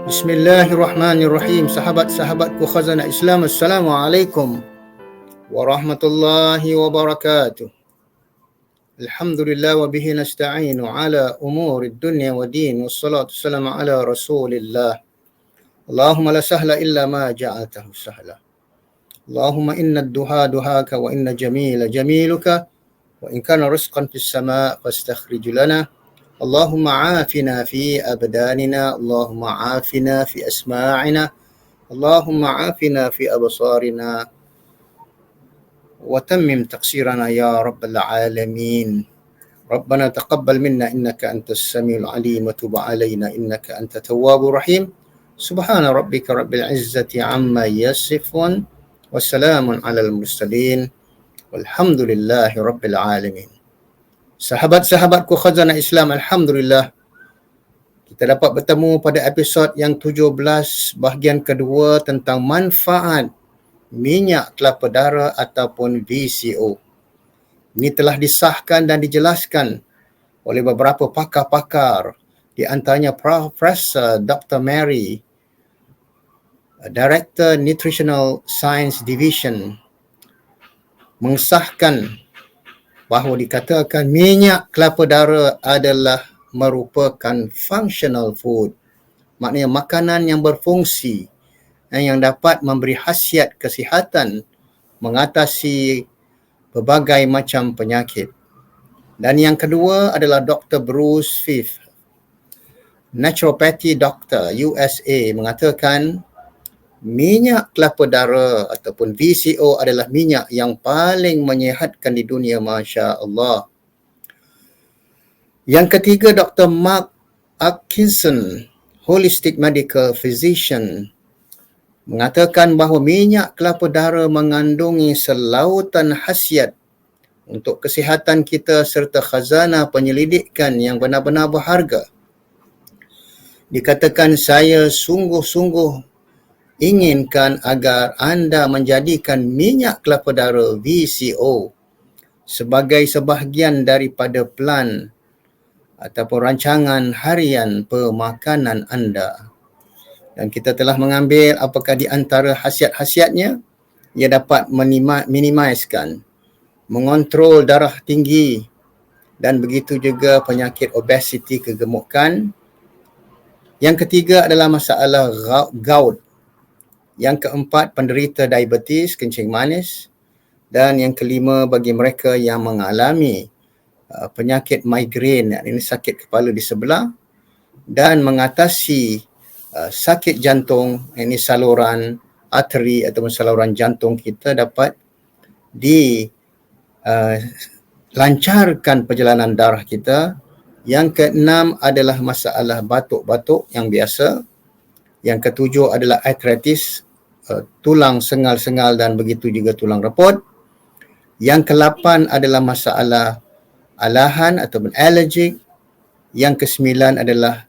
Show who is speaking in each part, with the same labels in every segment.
Speaker 1: Bismillahirrahmanirrahim. Sahabat-sahabatku khazanah Islam, Assalamualaikum warahmatullahi wabarakatuh. Alhamdulillah wa bihi nasta'inu ala umuri dunya wa din. Wassalatu wassalamu ala rasulillah. Allahumma la sahla illa ma ja'altahu sahla. Allahumma inna ad-duha duhaka wa inna jamila jamiluka wa in kana rizqan fis sama' fastakhrij lana. اللهم عافنا في أبداننا، اللهم عافنا في أسماعنا، اللهم عافنا في أبصارنا وتمم تقصيرنا يا رب العالمين. ربنا تقبل منا إنك أنت السميع العليم وتب علينا إنك أنت التواب الرحيم. سبحان ربك رب العزة عما يصفون والسلام على المرسلين والحمد لله رب العالمين. Sahabat-sahabatku khazanah Islam, Alhamdulillah kita dapat bertemu pada episod yang 17 bahagian kedua tentang manfaat minyak kelapa darah ataupun VCO. Ini telah disahkan dan dijelaskan oleh beberapa pakar-pakar, di antaranya Profesor Dr. Mary, Director Nutritional Science Division, mengesahkan bahawa dikatakan minyak kelapa darah adalah merupakan functional food. Maknanya makanan yang berfungsi dan yang dapat memberi khasiat kesihatan, mengatasi berbagai macam penyakit. Dan yang kedua adalah Dr. Bruce Fifth, Naturopathy Doctor USA, mengatakan minyak kelapa darah ataupun VCO adalah minyak yang paling menyihatkan di dunia, Masya Allah. Yang ketiga, Dr. Mark Atkinson, Holistic Medical Physician, mengatakan bahawa minyak kelapa darah mengandungi selautan khasiat untuk kesihatan kita serta khazanah penyelidikan yang benar-benar berharga. Dikatakan, saya sungguh-sungguh inginkan agar anda menjadikan minyak kelapa darah VCO sebagai sebahagian daripada plan ataupun rancangan harian pemakanan anda. Dan kita telah mengambil apakah di antara khasiat-khasiatnya, ia dapat minimaliskan, mengontrol darah tinggi dan begitu juga penyakit obesiti, kegemukan. Yang ketiga adalah masalah gout. Yang keempat, penderita diabetes, kencing manis. Dan yang kelima, bagi mereka yang mengalami penyakit migrain, ini sakit kepala di sebelah, dan mengatasi sakit jantung, ini saluran arteri ataupun saluran jantung kita dapat dilancarkan perjalanan darah kita. Yang keenam adalah masalah batuk-batuk yang biasa. Yang ketujuh adalah arthritis, tulang sengal-sengal dan begitu juga tulang repot. Yang ke-8 adalah masalah alahan ataupun allergic. Yang ke-9 adalah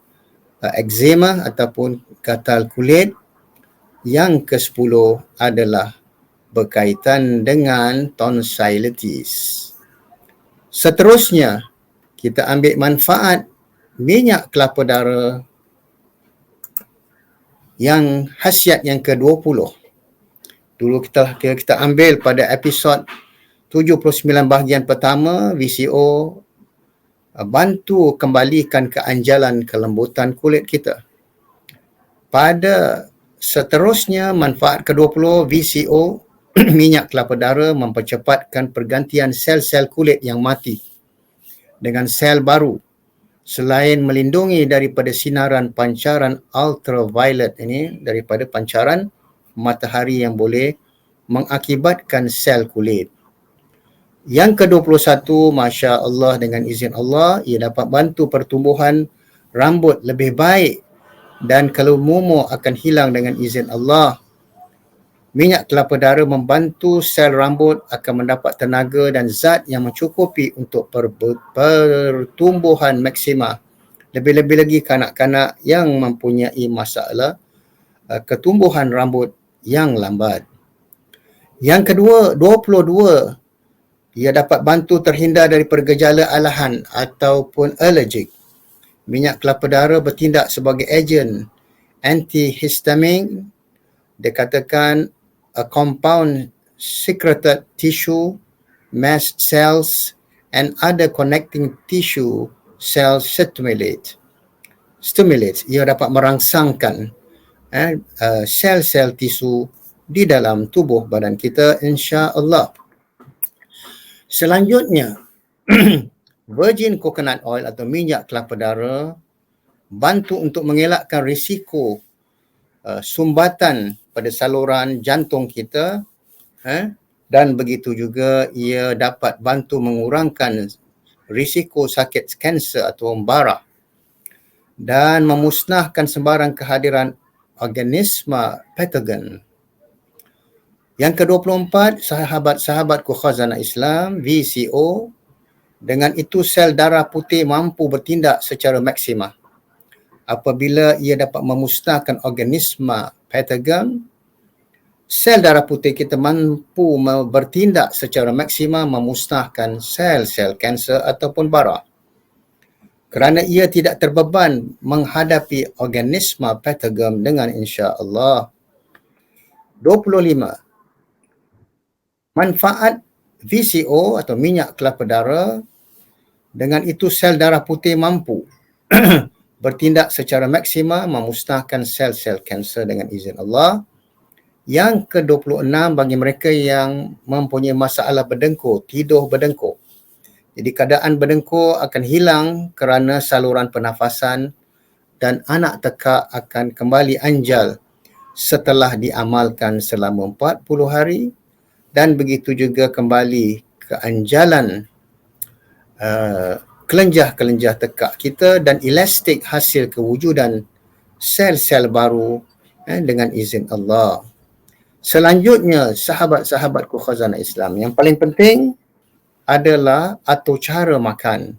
Speaker 1: eczema ataupun gatal kulit. Yang ke-10 adalah berkaitan dengan tonsillitis. Seterusnya, kita ambil manfaat minyak kelapa darah yang khasiat yang ke-20. Dulu kita ambil pada episod 79 bahagian pertama, VCO bantu kembalikan keanjalan kelembutan kulit kita. Pada seterusnya, manfaat ke-20, VCO, minyak kelapa darah mempercepatkan pergantian sel-sel kulit yang mati dengan sel baru. Selain melindungi daripada sinaran pancaran ultraviolet, ini daripada pancaran matahari yang boleh mengakibatkan sel kulit. Yang ke-21, Masya Allah, dengan izin Allah, ia dapat bantu pertumbuhan rambut lebih baik dan kelumumur akan hilang dengan izin Allah. Minyak kelapa darah membantu sel rambut akan mendapat tenaga dan zat yang mencukupi untuk pertumbuhan maksima. Lebih-lebih lagi kanak-kanak yang mempunyai masalah ketumbuhan rambut yang lambat. Yang kedua, 22, ia dapat bantu terhindar daripada gejala alahan ataupun allergic. Minyak kelapa darah bertindak sebagai ejen antihistamine, dia katakan a compound secreted tissue, mast cells and other connecting tissue cells stimulates. Ia dapat merangsangkan sel-sel tisu di dalam tubuh badan kita, insya-Allah. Selanjutnya, virgin coconut oil atau minyak kelapa dara bantu untuk mengelakkan risiko sumbatan pada saluran jantung kita, dan begitu juga ia dapat bantu mengurangkan risiko sakit kanser atau bara dan memusnahkan sebarang kehadiran organisma patogen. Yang ke-24, sahabat-sahabatku khazanah Islam, VCO, dengan itu sel darah putih mampu bertindak secara maksima. Apabila ia dapat memusnahkan organisma patogen, sel darah putih kita mampu bertindak secara maksima memusnahkan sel-sel kanser ataupun bara. Kerana ia tidak terbeban menghadapi organisma patogen dengan insya-Allah. 25. Manfaat VCO atau minyak kelapa dara, dengan itu sel darah putih mampu bertindak secara maksima memusnahkan sel-sel kanser dengan izin Allah. Yang ke-26, bagi mereka yang mempunyai masalah berdengkur, tidur berdengkur. Jadi keadaan berdengkur akan hilang kerana saluran pernafasan dan anak tekak akan kembali anjal setelah diamalkan selama 40 hari dan begitu juga kembali keanjalan kelenjar-kelenjar tekak kita dan elastik hasil kewujudan sel-sel baru dengan izin Allah. Selanjutnya, sahabat-sahabatku khazanah Islam, yang paling penting adalah atau cara makan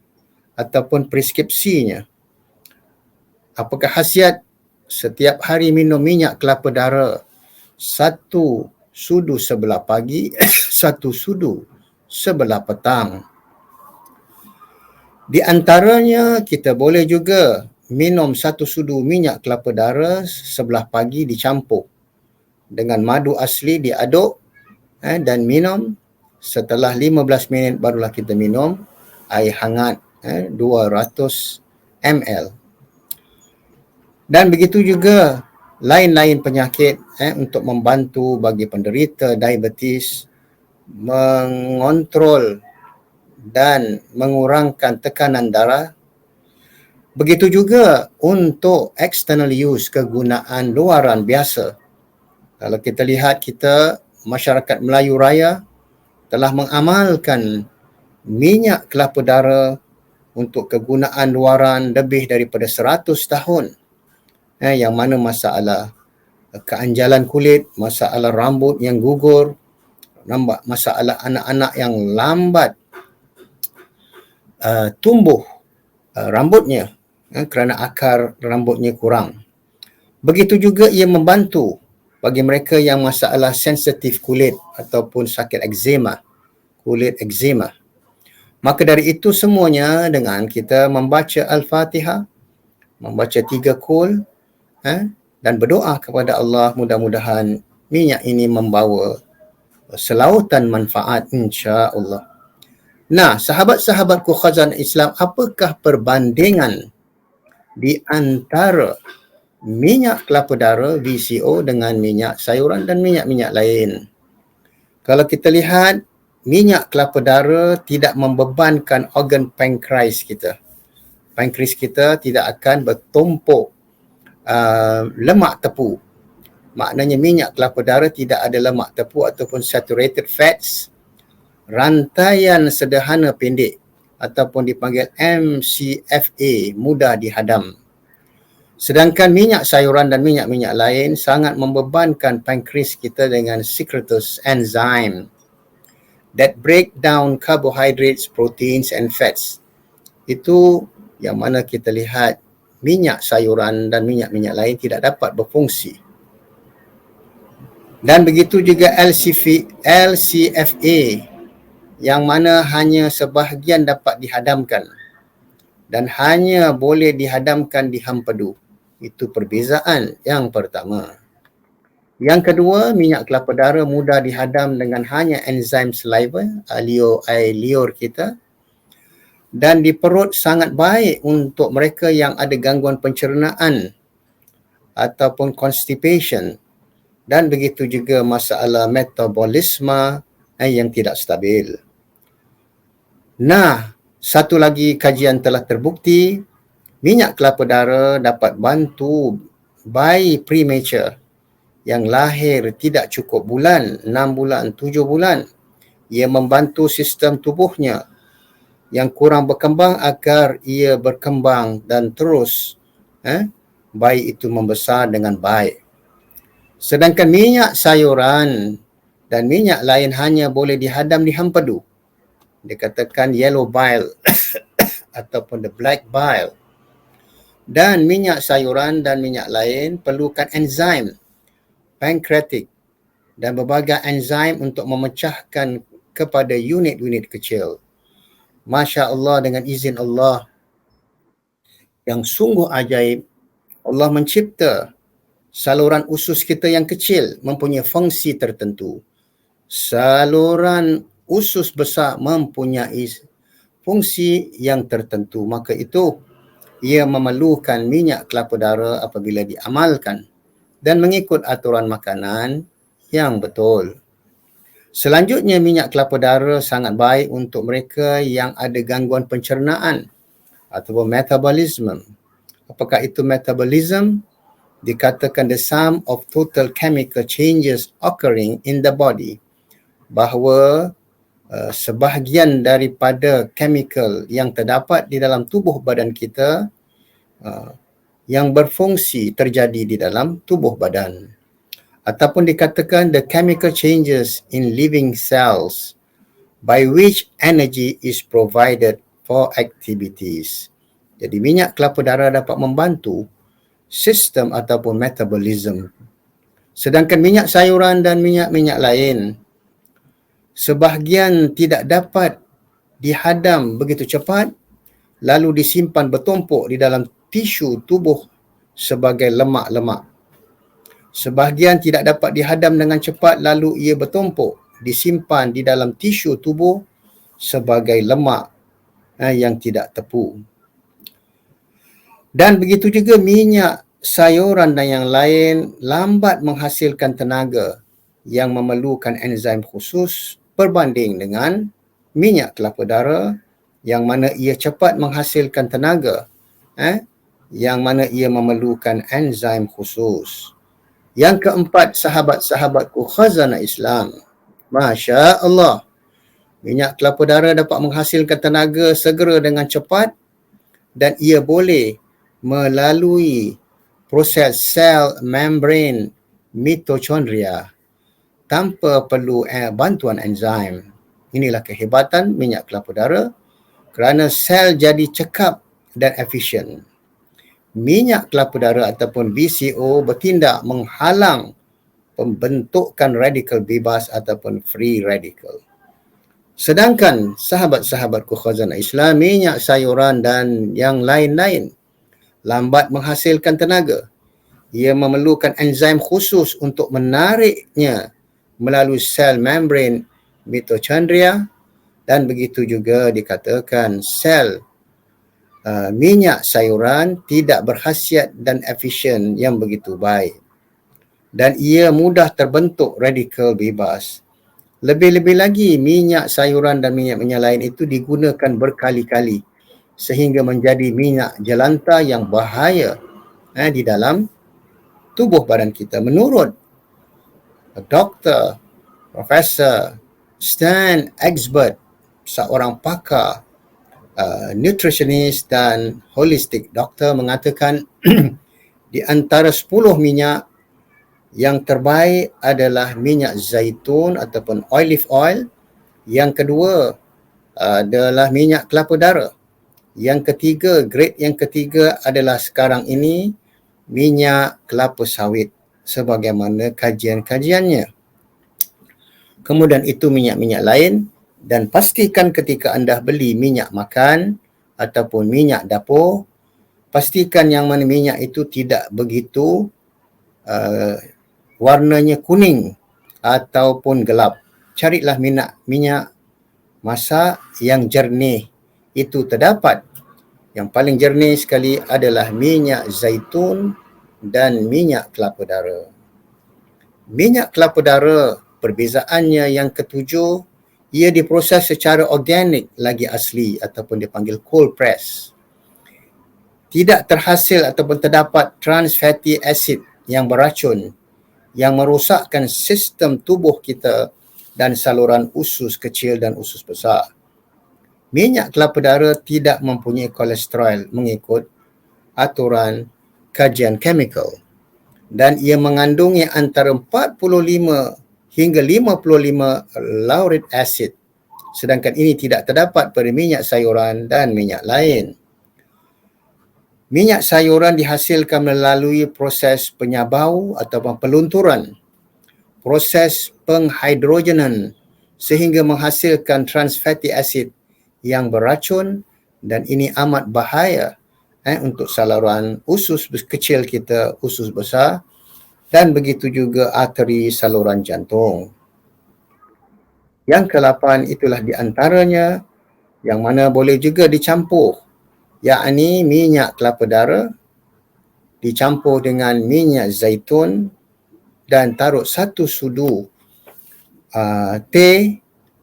Speaker 1: ataupun preskripsinya. Apakah khasiat? Setiap hari minum minyak kelapa dara 1 sudu sebelah pagi, 1 sudu sebelah petang. Di antaranya kita boleh juga minum 1 sudu minyak kelapa dara sebelah pagi dicampur dengan madu asli, diaduk dan minum. Setelah 15 minit barulah kita minum air hangat 200 ml. Dan begitu juga lain-lain penyakit untuk membantu bagi penderita diabetes mengontrol dan mengurangkan tekanan darah. Begitu juga untuk external use, kegunaan luaran biasa. Kalau kita lihat, kita masyarakat Melayu Raya telah mengamalkan minyak kelapa dara untuk kegunaan luaran lebih daripada 100 tahun. Yang mana masalah keanjalan kulit, masalah rambut yang gugur, masalah anak-anak yang lambat tumbuh rambutnya kerana akar rambutnya kurang. Begitu juga ia membantu bagi mereka yang masalah sensitif kulit ataupun sakit eczema, kulit eczema. Maka dari itu semuanya dengan kita membaca Al-Fatihah, membaca 3 qul dan berdoa kepada Allah, mudah-mudahan minyak ini membawa selautan manfaat insya-Allah. Nah, sahabat-sahabatku khazanah Islam, apakah perbandingan di antara minyak kelapa dara VCO dengan minyak sayuran dan minyak-minyak lain? Kalau kita lihat, minyak kelapa dara tidak membebankan organ pankreas kita. Pankreas kita tidak akan bertumpuk lemak tepu. Maknanya minyak kelapa dara tidak ada lemak tepu ataupun saturated fats. Rantaian sederhana pendek ataupun dipanggil MCFA, mudah dihadam. Sedangkan minyak sayuran dan minyak-minyak lain sangat membebankan pankreas kita dengan secretase enzyme that break down carbohydrates, proteins and fats. Itu yang mana kita lihat minyak sayuran dan minyak-minyak lain tidak dapat berfungsi. Dan begitu juga LCFA yang mana hanya sebahagian dapat dihadamkan dan hanya boleh dihadamkan di hempedu. Itu perbezaan yang pertama. Yang kedua, minyak kelapa darah mudah dihadam dengan hanya enzim saliva, air liur kita, dan di perut sangat baik untuk mereka yang ada gangguan pencernaan ataupun constipation, dan begitu juga masalah metabolisme yang tidak stabil. Nah, satu lagi kajian telah terbukti, minyak kelapa darah dapat bantu bayi premature yang lahir tidak cukup bulan, 6 bulan, 7 bulan. Ia membantu sistem tubuhnya yang kurang berkembang agar ia berkembang dan terus bayi itu membesar dengan baik. Sedangkan minyak sayuran dan minyak lain hanya boleh dihadam di hempedu. Dikatakan yellow bile ataupun the black bile. Dan minyak sayuran dan minyak lain perlukan enzim pankreatik dan berbagai enzim untuk memecahkan kepada unit-unit kecil. Masya Allah, dengan izin Allah yang sungguh ajaib, Allah mencipta saluran usus kita yang kecil mempunyai fungsi tertentu. Saluran usus besar mempunyai fungsi yang tertentu. Maka itu, ia memerlukan minyak kelapa darah apabila diamalkan dan mengikut aturan makanan yang betul. Selanjutnya, minyak kelapa darah sangat baik untuk mereka yang ada gangguan pencernaan ataupun metabolisme. Apakah itu metabolism? Dikatakan the sum of total chemical changes occurring in the body. Bahawa sebahagian daripada chemical yang terdapat di dalam tubuh badan kita yang berfungsi terjadi di dalam tubuh badan. Ataupun dikatakan the chemical changes in living cells by which energy is provided for activities. Jadi minyak kelapa darah dapat membantu sistem ataupun metabolism. Sedangkan minyak sayuran dan minyak-minyak lain, sebahagian tidak dapat dihadam begitu cepat lalu disimpan bertumpuk di dalam tisu tubuh sebagai lemak-lemak. Sebahagian tidak dapat dihadam dengan cepat lalu ia bertumpuk, disimpan di dalam tisu tubuh sebagai lemak yang tidak tepu. Dan begitu juga minyak sayuran dan yang lain lambat menghasilkan tenaga yang memerlukan enzim khusus berbanding dengan minyak kelapa darah yang mana ia cepat menghasilkan tenaga yang mana ia memerlukan enzim khusus. Yang keempat, sahabat-sahabatku khazanah Islam, Masya Allah, minyak kelapa darah dapat menghasilkan tenaga segera dengan cepat dan ia boleh melalui proses sel membran mitochondria tanpa perlu bantuan enzim. Inilah kehebatan minyak kelapa darah kerana sel jadi cekap dan efisien. Minyak kelapa darah ataupun VCO bertindak menghalang pembentukan radikal bebas ataupun free radical. Sedangkan sahabat-sahabatku khazanah Islam, minyak sayuran dan yang lain-lain lambat menghasilkan tenaga. Ia memerlukan enzim khusus untuk menariknya melalui sel membran mitochondria dan begitu juga dikatakan sel minyak sayuran tidak berkhasiat dan efisien yang begitu baik dan ia mudah terbentuk radikal bebas. Lebih-lebih lagi, minyak sayuran dan minyak-minyak lain itu digunakan berkali-kali sehingga menjadi minyak jelantah yang bahaya di dalam tubuh badan kita. Menurut Dr. Profesor Stan Egbert, seorang pakar nutritionist dan holistic doktor, mengatakan di antara 10 minyak yang terbaik adalah minyak zaitun ataupun olive oil. Yang kedua adalah minyak kelapa darah. Yang ketiga, grade yang ketiga adalah sekarang ini minyak kelapa sawit sebagaimana kajian-kajiannya. Kemudian itu minyak-minyak lain, dan pastikan ketika anda beli minyak makan ataupun minyak dapur, pastikan yang mana minyak itu tidak begitu warnanya kuning ataupun gelap. Carilah minyak masak yang jernih. Itu terdapat. Yang paling jernih sekali adalah minyak zaitun dan minyak kelapa dara. Minyak kelapa dara, perbezaannya yang ketujuh, ia diproses secara organik lagi asli ataupun dipanggil cold press. Tidak terhasil ataupun terdapat trans fatty acid yang beracun yang merosakkan sistem tubuh kita dan saluran usus kecil dan usus besar. Minyak kelapa dara tidak mempunyai kolesterol mengikut aturan kajian chemical dan ia mengandungi antara 45 hingga 55 lauric acid, sedangkan ini tidak terdapat pada minyak sayuran dan minyak lain. Minyak sayuran dihasilkan melalui proses penyabau ataupun pelunturan, proses penghidrogenan sehingga menghasilkan trans fatty acid yang beracun dan ini amat bahaya untuk saluran usus kecil kita, usus besar dan begitu juga arteri saluran jantung. Yang ke-8 itulah di antaranya yang mana boleh juga dicampur, yakni minyak kelapa dara dicampur dengan minyak zaitun dan taruh 1 sudu teh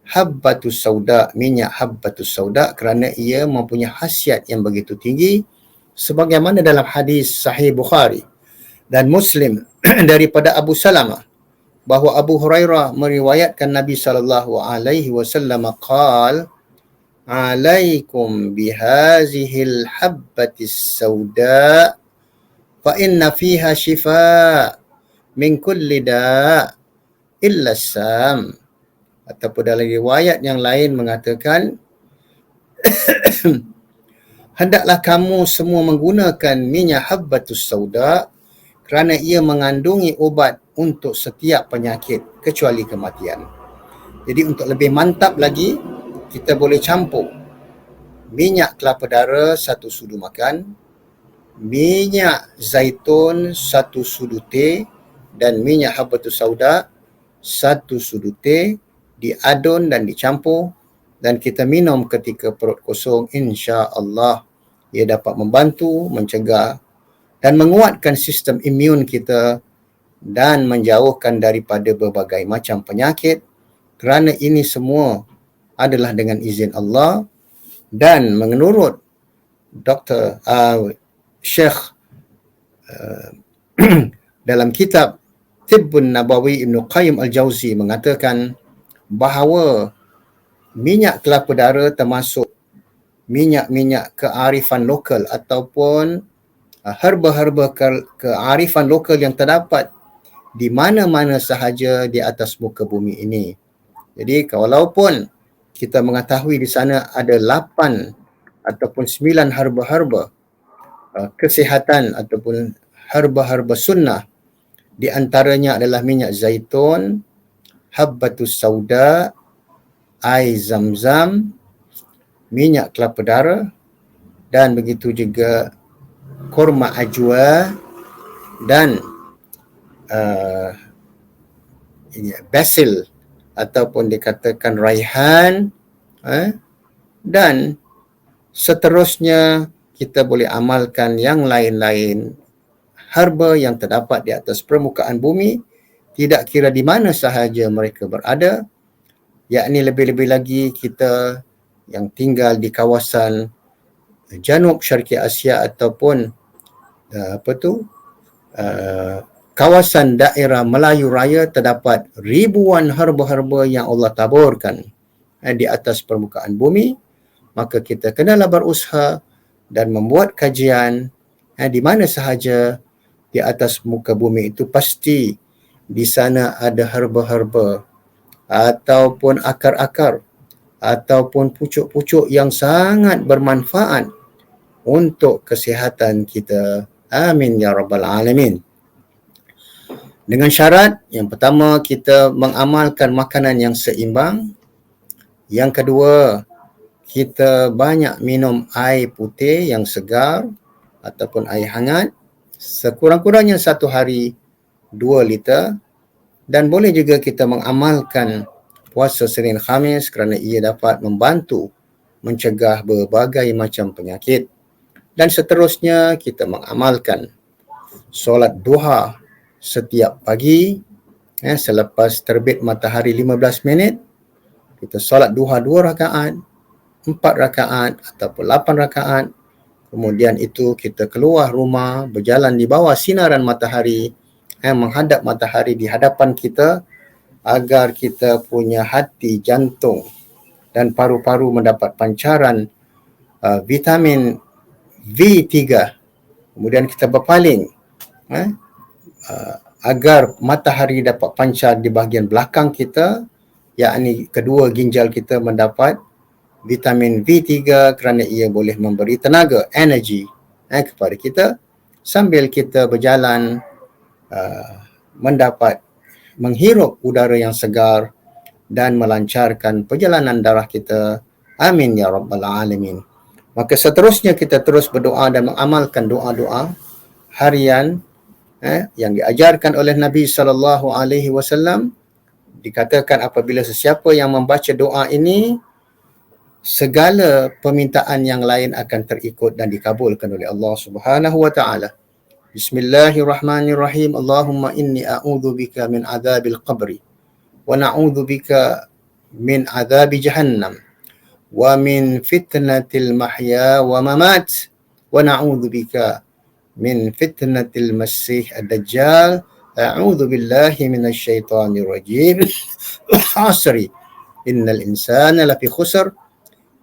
Speaker 1: habbatus sauda, minyak habbatus sauda, kerana ia mempunyai khasiat yang begitu tinggi sebagaimana dalam hadis sahih Bukhari dan Muslim daripada Abu Salamah bahawa Abu Hurairah meriwayatkan Nabi SAW qala alaikum bihazihil habbatis sauda fa inna fiha shifa min kulli da' illa sam. Ataupun dalam riwayat yang lain mengatakan hendaklah kamu semua menggunakan minyak habbatus sauda kerana ia mengandungi ubat untuk setiap penyakit kecuali kematian. Jadi untuk lebih mantap lagi, kita boleh campur minyak kelapa dara 1 sudu makan, minyak zaitun 1 sudu teh dan minyak habbatus sauda 1 sudu teh, diadun dan dicampur dan kita minum ketika perut kosong. Insya-Allah ia dapat membantu mencegah dan menguatkan sistem imun kita dan menjauhkan daripada berbagai macam penyakit kerana ini semua adalah dengan izin Allah dan menurut Dr. Syekh dalam kitab Tibbun Nabawi Ibn Qayyim Al-Jauzi mengatakan bahawa minyak kelapa dara termasuk minyak-minyak kearifan lokal ataupun herba-herba kearifan lokal yang terdapat di mana-mana sahaja di atas muka bumi ini. Jadi walaupun kita mengetahui di sana ada 8 ataupun 9 herba-herba kesihatan ataupun herba-herba sunnah, di antaranya adalah minyak zaitun, habbatus sauda, air zam-zam, minyak kelapa dara dan begitu juga kurma ajwa dan basil ataupun dikatakan raihan dan seterusnya kita boleh amalkan yang lain-lain herba yang terdapat di atas permukaan bumi, tidak kira di mana sahaja mereka berada, yakni lebih-lebih lagi kita yang tinggal di kawasan Janub Syarqi Asia ataupun kawasan daerah Melayu Raya, terdapat ribuan herba-herba yang Allah taburkan di atas permukaan bumi. Maka kita kenalah berusaha dan membuat kajian di mana sahaja di atas muka bumi itu pasti di sana ada herba-herba ataupun akar-akar ataupun pucuk-pucuk yang sangat bermanfaat untuk kesihatan kita. Amin ya rabbal alamin. Dengan syarat, yang pertama kita mengamalkan makanan yang seimbang. Yang kedua, kita banyak minum air putih yang segar ataupun air hangat, sekurang-kurangnya 1 hari 2 liter, dan boleh juga kita mengamalkan puasa Senin Khamis kerana ia dapat membantu mencegah berbagai macam penyakit. Dan seterusnya kita mengamalkan solat duha setiap pagi, selepas terbit matahari 15 minit, kita solat duha 2 rakaat, 4 rakaat ataupun 8 rakaat. Kemudian itu kita keluar rumah, berjalan di bawah sinaran matahari, menghadap matahari di hadapan kita agar kita punya hati, jantung dan paru-paru mendapat pancaran vitamin V3. Kemudian kita berpaling agar matahari dapat pancar di bahagian belakang kita, yakni kedua ginjal kita mendapat vitamin V3 kerana ia boleh memberi tenaga, energi kepada kita sambil kita berjalan mendapat menghirup udara yang segar dan melancarkan perjalanan darah kita. Amin ya rabbal alamin. Maka seterusnya kita terus berdoa dan mengamalkan doa-doa harian yang diajarkan oleh Nabi SAW. Dikatakan apabila sesiapa yang membaca doa ini, segala permintaan yang lain akan terikut dan dikabulkan oleh Allah Subhanahu wa taala. Bismillahirrahmanirrahim. Allahumma inni a'udzu bika min adzabil qabri wa na'udzu bika min adzabi jahannam wa min fitnatil mahya wa mamat wa na'udzu bika min fitnatil masih ad-dajjal. A'udzu billahi minasy syaithanir rajim. Asri innal insana lafi khusr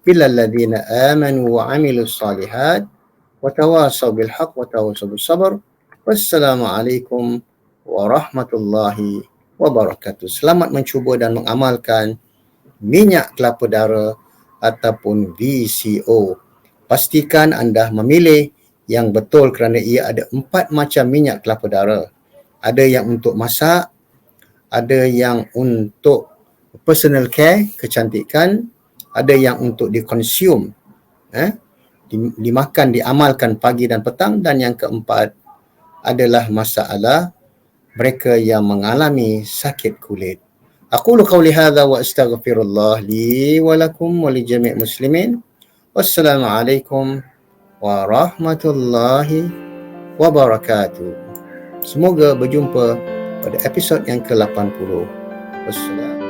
Speaker 1: illa alladhina amanu wa 'amilus shalihat wa tawasaw bil haqq wa tawasaw bis sabr. Wassalamualaikum warahmatullahi wabarakatuh. Selamat mencuba dan mengamalkan minyak kelapa dara ataupun VCO. Pastikan anda memilih yang betul kerana ia ada 4 macam minyak kelapa dara. Ada yang untuk masak, ada yang untuk personal care, kecantikan, ada yang untuk dikonsum, dimakan, diamalkan pagi dan petang, dan yang keempat adalah masalah mereka yang mengalami sakit kulit. Aqulu qawli hadha wa astaghfirullah li wa lakum wa li jami' muslimin. Wassalamualaikum warahmatullahi wabarakatuh. Semoga berjumpa pada episod yang ke-80. Wassalam.